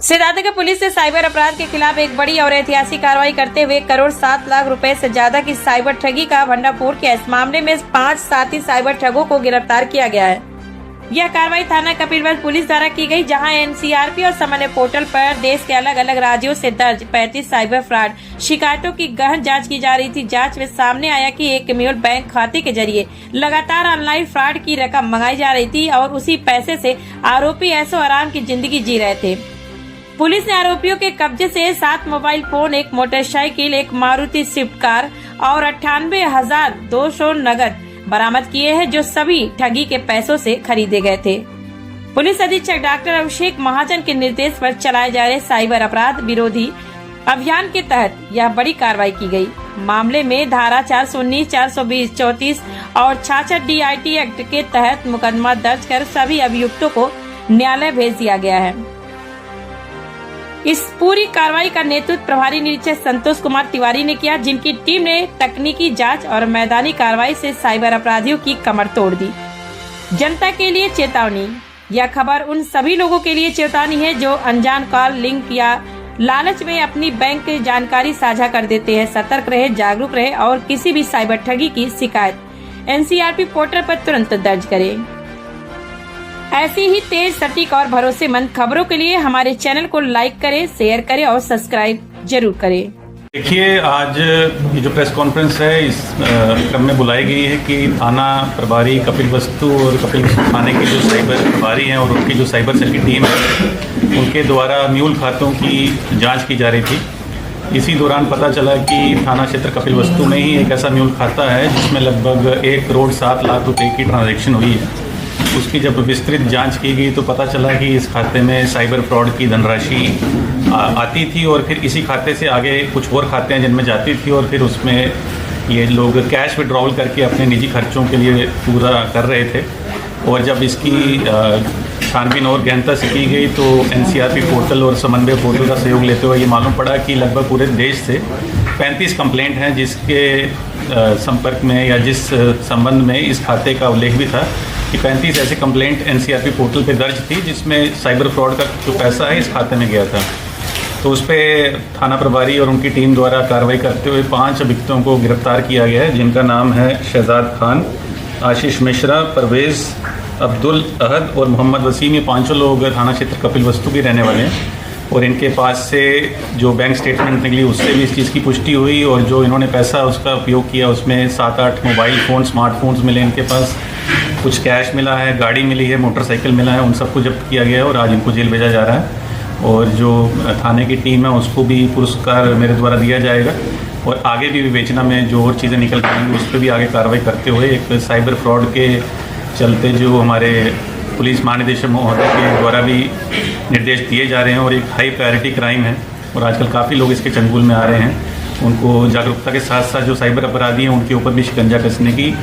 Siddharthnagar police ने cyber अपराध के खिलाफ एक बड़ी और ऐतिहासिक कार्रवाई करते हुए 1,07,00,000 रुपए से ज्यादा की साइबर ठगी का भंडाफोड़ किया। इस मामले में 5 साथी साइबर ठगों को गिरफ्तार किया गया है। यह कार्रवाई थाना कपिलवस्तु पुलिस द्वारा की गई, जहां एनसीआरपी और समन्वय पोर्टल पर देश के अलग अलग राज्यों से दर्ज 35 साइबर फ्रॉड शिकायतों की गहन जांच की जा रही थी। जांच में सामने आया कि एक म्यूल बैंक खाते के जरिए लगातार ऑनलाइन फ्रॉड की रकम मंगाई जा रही थी और उसी पैसे से आरोपी ऐशो आराम की जिंदगी जी रहे थे। पुलिस ने आरोपियों के कब्जे से 7 मोबाइल फोन, एक मोटरसाइकिल, एक मारुति स्विफ्ट कार और 98,200 नगद बरामद किए हैं, जो सभी ठगी के पैसों से खरीदे गए थे। पुलिस अधीक्षक डॉक्टर अभिषेक महाजन के निर्देश पर चलाए जा रहे साइबर अपराध विरोधी अभियान के तहत यह बड़ी कार्रवाई की गई। मामले में धारा 419, 420, 34 और 66 DIT एक्ट के तहत मुकदमा दर्ज कर सभी अभियुक्तों को न्यायालय भेज दिया गया है। इस पूरी कार्रवाई का नेतृत्व प्रभारी निरीक्षक संतोष कुमार तिवारी ने किया, जिनकी टीम ने तकनीकी जांच और मैदानी कार्रवाई से साइबर अपराधियों की कमर तोड़ दी। जनता के लिए चेतावनी। यह खबर उन सभी लोगों के लिए चेतावनी है जो अनजान कॉल, लिंक या लालच में अपनी बैंक की जानकारी साझा कर देते हैं। सतर्क रहे, जागरूक रहे और किसी भी साइबर ठगी की शिकायत एनसीआरपी पोर्टल पर तुरंत दर्ज करें। ऐसी ही तेज, सटीक और भरोसेमंद खबरों के लिए हमारे चैनल को लाइक करें, शेयर करें और सब्सक्राइब जरूर करें। देखिए, आज ये जो प्रेस कॉन्फ्रेंस है इस क्रम में बुलाई गई है कि थाना प्रभारी कपिलवस्तु और कपिलवस्तु थाने के जो साइबर प्रभारी हैं और उनकी जो साइबर सेल की टीम है, उनके द्वारा म्यूल खातों की जांच की जा रही थी। इसी दौरान पता चला कि थाना क्षेत्र कपिलवस्तु में ही एक ऐसा म्यूल खाता है जिसमें लगभग 1,07,00,000 रुपये की ट्रांजैक्शन हुई है। उसकी जब विस्तृत जांच की गई तो पता चला कि इस खाते में साइबर फ्रॉड की धनराशि आती थी और फिर इसी खाते से आगे कुछ और खाते हैं जिनमें जाती थी और फिर उसमें ये लोग कैश विड्रॉल करके अपने निजी खर्चों के लिए पूरा कर रहे थे। और जब इसकी छानबीन और गहनता से की गई तो एनसीआरपी पोर्टल और समन्वय पोर्टल का सहयोग लेते हुए ये मालूम पड़ा कि लगभग पूरे देश से 35 कंप्लेंट हैं जिसके संपर्क में या जिस संबंध में इस खाते का उल्लेख भी था कि 35 ऐसे कंप्लेंट एनसीआरपी पोर्टल पे दर्ज थी जिसमें साइबर फ्रॉड का जो पैसा है इस खाते में गया था। तो उस पर थाना प्रभारी और उनकी टीम द्वारा कार्रवाई करते हुए 5 अभियुक्तों को गिरफ्तार किया गया है, जिनका नाम है शहजाद खान, आशीष मिश्रा, परवेज़, अब्दुल अहद और मोहम्मद वसीम। ये 5 लोग थाना क्षेत्र कपिलवस्तु के रहने वाले हैं और इनके पास से जो बैंक स्टेटमेंट निकली उससे भी इस चीज़ की पुष्टि हुई और जो इन्होंने पैसा उसका उपयोग किया उसमें 7-8 मोबाइल फ़ोन, स्मार्टफोन्स मिले इनके पास, कुछ कैश मिला है, गाड़ी मिली है, मोटरसाइकिल मिला है, उन सबको जब्त किया गया है और आज इनको जेल भेजा जा रहा है। और जो थाने की टीम है उसको भी पुरस्कार मेरे द्वारा दिया जाएगा और आगे भी विवेचना में जो और चीज़ें निकल पाएंगी उस पर भी आगे कार्रवाई करते हुए एक साइबर फ्रॉड के चलते जो हमारे पुलिस महानिदेशक महोदय के द्वारा भी निर्देश दिए जा रहे हैं और एक हाई प्रायोरिटी क्राइम है और आजकल काफ़ी लोग इसके चंगुल में आ रहे हैं, उनको जागरूकता के साथ साथ जो साइबर अपराधी हैं उनके ऊपर भी शिकंजा कसने की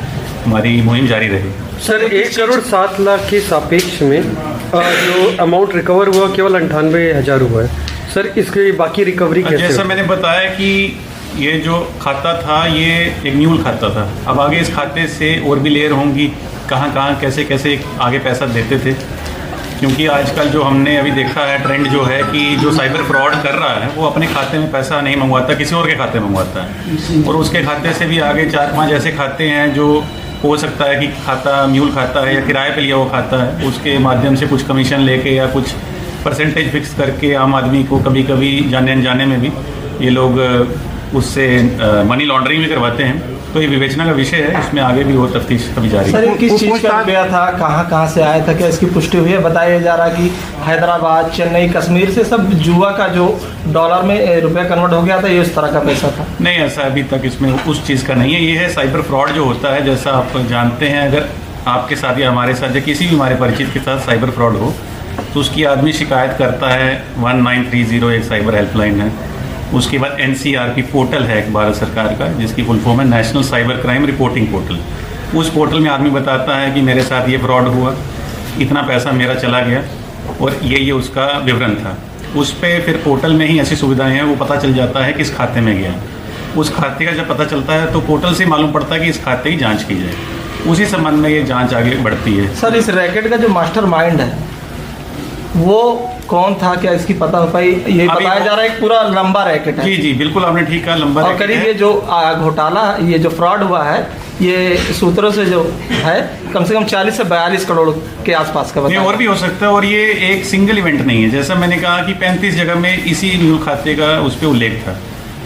हमारी मुहिम जारी रही। सर, 1,07,00,000 के सापेक्ष में जो अमाउंट रिकवर हुआ केवल 98,000 हुआ है। सर, इसकी बाकी रिकवरी कैसे? जैसा मैंने बताया कि ये जो खाता था ये एक म्यूल खाता था। अब आगे इस खाते से और भी लेयर होंगी, कहाँ कहाँ कैसे कैसे आगे पैसा देते थे, क्योंकि आजकल जो हमने अभी देखा है ट्रेंड जो है कि जो साइबर फ्रॉड कर रहा है वो अपने खाते में पैसा नहीं मंगवाता, किसी और के खाते में मंगवाता है और उसके खाते से भी आगे 4-5 ऐसे खाते हैं जो हो सकता है कि खाता म्यूल खाता है या किराए पे लिया वो खाता है, उसके माध्यम से कुछ कमीशन लेके या कुछ परसेंटेज फिक्स करके आम आदमी को कभी कभी जाने अनजाने में भी ये लोग उससे मनी लॉन्ड्रिंग भी करवाते हैं। तो ये विवेचना का विषय है, इसमें आगे भी और तफ्तीश अभी जारी है। सर, किस चीज़ का गया था, कहाँ से आया था, क्या इसकी पुष्टि हुई है? बताया जा रहा कि हैदराबाद, चेन्नई, कश्मीर से सब जुआ का जो डॉलर में रुपया कन्वर्ट हो गया था, ये उस तरह का पैसा था? नहीं, ऐसा अभी तक इसमें उस चीज़ का नहीं है। ये है साइबर फ्रॉड जो होता है, जैसा आप जानते हैं, अगर आपके साथ या हमारे साथ या किसी भी हमारे परिचित के साथ साइबर फ्रॉड हो तो उसकी आदमी शिकायत करता है 1930 एक साइबर हेल्पलाइन है। उसके बाद एनसीआरपी पोर्टल है एक भारत सरकार का जिसकी फुल फॉर्म है national cyber crime reporting portal. उस पोर्टल में आदमी बताता है कि मेरे साथ ये फ्रॉड हुआ, इतना पैसा मेरा चला गया और ये उसका विवरण था। उस पर फिर पोर्टल में ही ऐसी सुविधाएं हैं, वो पता चल जाता है किस खाते में गया। उस खाते का जब पता चलता है तो पोर्टल से मालूम पड़ता है कि इस खाते की जाँच की जाए, उसी संबंध में ये जाँच आगे बढ़ती है। सर, इस रैकेट का जो मास्टर माइंड है वो कौन था, क्या इसकी पता हो पाई? ये बताया जा रहा है एक पूरा लंबा रैकेट है। जी जी बिल्कुल, आपने ठीक कहा, लंबा और रैकेट करीब है। ये जो घोटाला, ये जो फ्रॉड हुआ है, ये सूत्रों से जो है कम से कम 40 से 42 करोड़ के आसपास का नहीं, बताया। और भी हो सकता है, और ये एक सिंगल इवेंट नहीं है। जैसा मैंने कहा कि 35 जगह में इसी न्यूल खाते का उस पर उल्लेख था।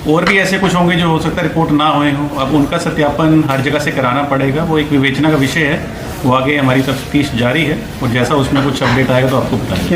और भी ऐसे कुछ होंगे जो हो सकता है रिपोर्ट ना हुए हों। अब उनका सत्यापन हर जगह से कराना पड़ेगा, वो एक विवेचना का विषय है। वो आगे हमारी तफ्तीश जारी है, और जैसा उसमें कुछ अपडेट आएगा तो आपको बताएंगे।